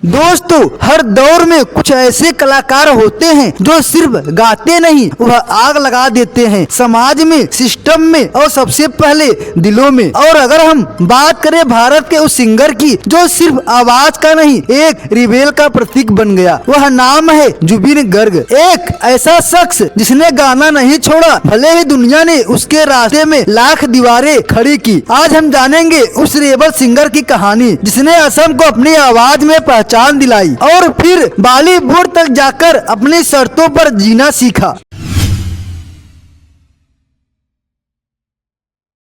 दोस्तों, हर दौर में कुछ ऐसे कलाकार होते हैं जो सिर्फ गाते नहीं, वह आग लगा देते हैं समाज में, सिस्टम में और सबसे पहले दिलों में। और अगर हम बात करें भारत के उस सिंगर की जो सिर्फ आवाज का नहीं, एक रिबेल का प्रतीक बन गया, वह नाम है जुबिन गर्ग। एक ऐसा शख्स जिसने गाना नहीं छोड़ा, भले ही दुनिया ने उसके रास्ते में लाख दीवारें खड़ी की। आज हम जानेंगे उस रेबल सिंगर की कहानी जिसने असम को अपनी आवाज में पहचान दिलाई और फिर बॉलीवुड तक जाकर अपनी शर्तों पर जीना सीखा।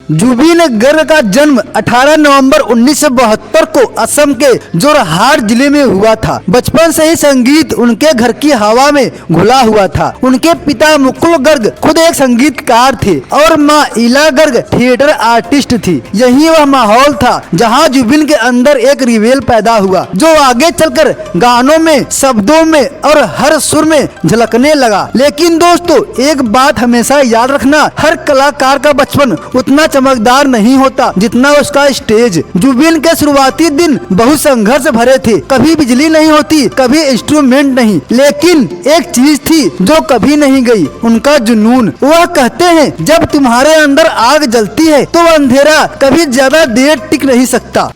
जुबिन गर्ग का जन्म 18 नवंबर 1972 को असम के जोरहाट जिले में हुआ था। बचपन से ही संगीत उनके घर की हवा में घुला हुआ था। उनके पिता मुकुल गर्ग खुद एक संगीतकार थे और माँ इला गर्ग थिएटर आर्टिस्ट थी। यही वह माहौल था जहाँ जुबिन के अंदर एक रिबेल पैदा हुआ जो आगे चलकर गानों में, शब्दों में और हर सुर में झलकने लगा। लेकिन दोस्तों, एक बात हमेशा याद रखना, हर कलाकार का बचपन उतना चमकदार नहीं होता जितना उसका स्टेज। जुबिन के शुरुआती दिन बहुत संघर्ष भरे थे। कभी बिजली नहीं होती, कभी इंस्ट्रूमेंट नहीं, लेकिन एक चीज थी जो कभी नहीं गई, उनका जुनून। वह कहते हैं, जब तुम्हारे अंदर आग जलती है तो अंधेरा कभी ज्यादा देर टिक नहीं सकता।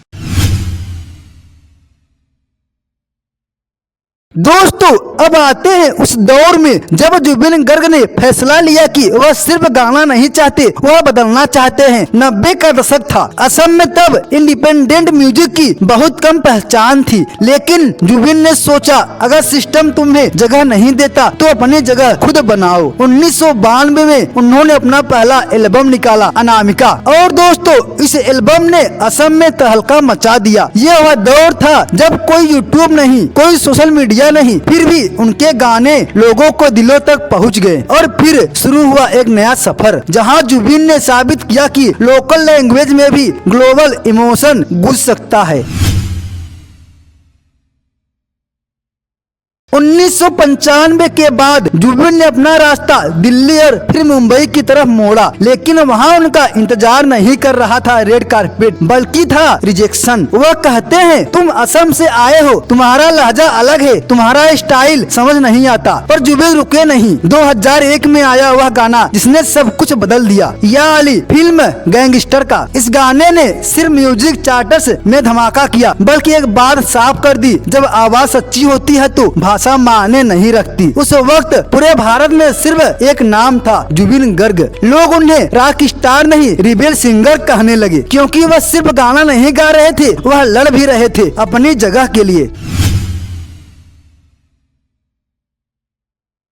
दोस्तों, अब आते हैं उस दौर में जब जुबिन गर्ग ने फैसला लिया कि वह सिर्फ गाना नहीं चाहते, वह बदलना चाहते हैं। 90 का दशक था। असम में तब इंडिपेंडेंट म्यूजिक की बहुत कम पहचान थी, लेकिन जुबिन ने सोचा, अगर सिस्टम तुम्हें जगह नहीं देता तो अपनी जगह खुद बनाओ। 1992 में उन्होंने अपना पहला एल्बम निकाला, अनामिका। और दोस्तों, इस एल्बम ने असम में तहलका मचा दिया। ये वह दौर था जब कोई यूट्यूब नहीं, कोई सोशल मीडिया नहीं, फिर भी उनके गाने लोगों को दिलों तक पहुंच गए। और फिर शुरू हुआ एक नया सफर जहां जुबिन ने साबित किया कि लोकल लैंग्वेज में भी ग्लोबल इमोशन गूंज सकता है। 1995 के बाद जुबिन ने अपना रास्ता दिल्ली और फिर मुंबई की तरफ मोड़ा, लेकिन वहां उनका इंतजार नहीं कर रहा था रेड कारपेट, बल्कि था रिजेक्शन। वह कहते हैं, तुम असम से आए हो, तुम्हारा लहजा अलग है, तुम्हारा स्टाइल समझ नहीं आता। पर जुबिन रुके नहीं। 2001 में आया वह गाना जिसने सब कुछ बदल दिया, या अली फिल्म गैंगस्टर का। इस गाने ने सिर्फ म्यूजिक चार्ट्स में धमाका किया, बल्कि एक बात साफ कर दी, जब आवाज सच्ची होती है तो भाषा माने नहीं रखती। उस वक्त पूरे भारत में सिर्फ एक नाम था, जुबिन गर्ग। लोग उन्हें रॉक स्टार नहीं, रिबेल सिंगर कहने लगे, क्योंकि वह सिर्फ गाना नहीं गा रहे थे, वह लड़ भी रहे थे अपनी जगह के लिए।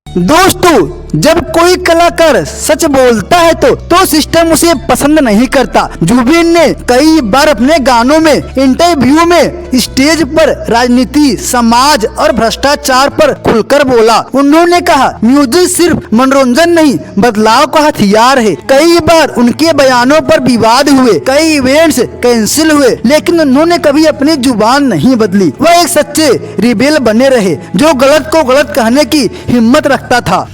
दोस्तों, जब कोई कलाकार सच बोलता है तो सिस्टम उसे पसंद नहीं करता। जुबिन ने कई बार अपने गानों में, इंटरव्यू में, स्टेज पर राजनीति, समाज और भ्रष्टाचार पर खुलकर बोला। उन्होंने कहा, म्यूजिक सिर्फ मनोरंजन नहीं, बदलाव का हथियार है। कई बार उनके बयानों पर विवाद हुए, कई इवेंट्स कैंसिल हुए, लेकिन उन्होंने कभी अपनी जुबान नहीं बदली। वह एक सच्चे रिबेल बने रहे जो गलत को गलत कहने की हिम्मत रखता था।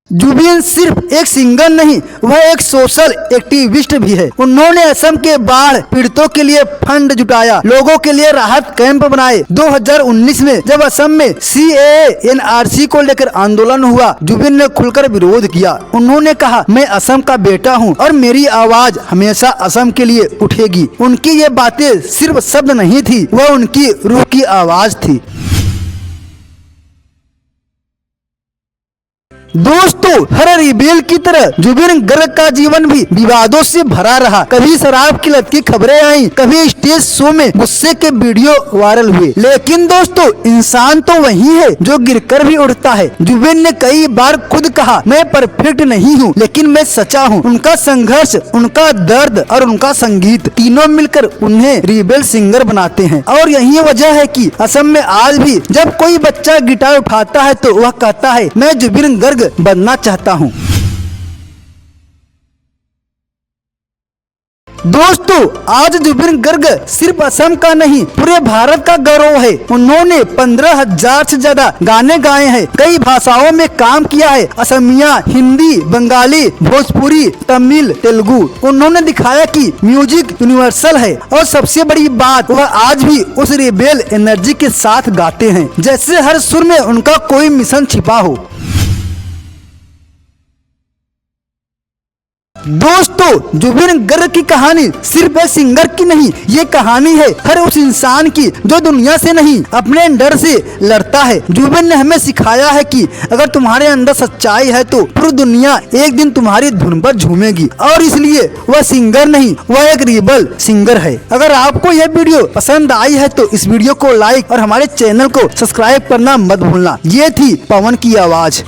जुबिन सिर्फ एक सिंगर नहीं, वह एक सोशल एक्टिविस्ट भी है। उन्होंने असम के बाढ़ पीड़ितों के लिए फंड जुटाया, लोगों के लिए राहत कैंप बनाए। 2019 में जब असम में CAA NRC को लेकर आंदोलन हुआ, जुबिन ने खुलकर विरोध किया। उन्होंने कहा, मैं असम का बेटा हूं और मेरी आवाज हमेशा असम के लिए उठेगी। उनकी ये बातें सिर्फ शब्द नहीं थी, वह उनकी रूह की आवाज थी। दोस्तों, हर रिबेल की तरह जुबिन गर्ग का जीवन भी विवादों से भरा रहा। कभी शराब की लत की खबरें आई, कभी स्टेज शो में गुस्से के वीडियो वायरल हुए। लेकिन दोस्तों, इंसान तो वही है जो गिरकर भी उठता है। जुबिन ने कई बार खुद कहा, मैं परफेक्ट नहीं हूँ, लेकिन मैं सच्चा हूँ। उनका संघर्ष, उनका दर्द और उनका संगीत, तीनों मिलकर उन्हें रिबेल सिंगर बनाते हैं। और यही वजह है कि असम में आज भी जब कोई बच्चा गिटार उठाता है तो वह कहता है, मैं जुबिन गर्ग बनना चाहता हूँ। दोस्तों, आज जुबिन गर्ग सिर्फ असम का नहीं पूरे भारत का गौरव है। उन्होंने 15,000 से ज्यादा गाने गाए हैं, कई भाषाओं में काम किया है, असमिया, हिंदी, बंगाली, भोजपुरी, तमिल, तेलुगु। उन्होंने दिखाया कि म्यूजिक यूनिवर्सल है और सबसे बड़ी बात वह आज भी उस रेबेल एनर्जी के साथ गाते हैं जैसे हर सुर में उनका कोई मिशन छिपा हो। दोस्तों, जुबिन गर्ग की कहानी सिर्फ एक सिंगर की नहीं, ये कहानी है हर उस इंसान की जो दुनिया से नहीं अपने डर से लड़ता है। जुबिन ने हमें सिखाया है कि अगर तुम्हारे अंदर सच्चाई है तो पूरी दुनिया एक दिन तुम्हारी धुन पर झूमेगी, और इसलिए वह सिंगर नहीं, वह एक रिबल सिंगर है। अगर आपको यह वीडियो पसंद आई है तो इस वीडियो को लाइक और हमारे चैनल को सब्सक्राइब करना मत भूलना। ये थी पवन की आवाज।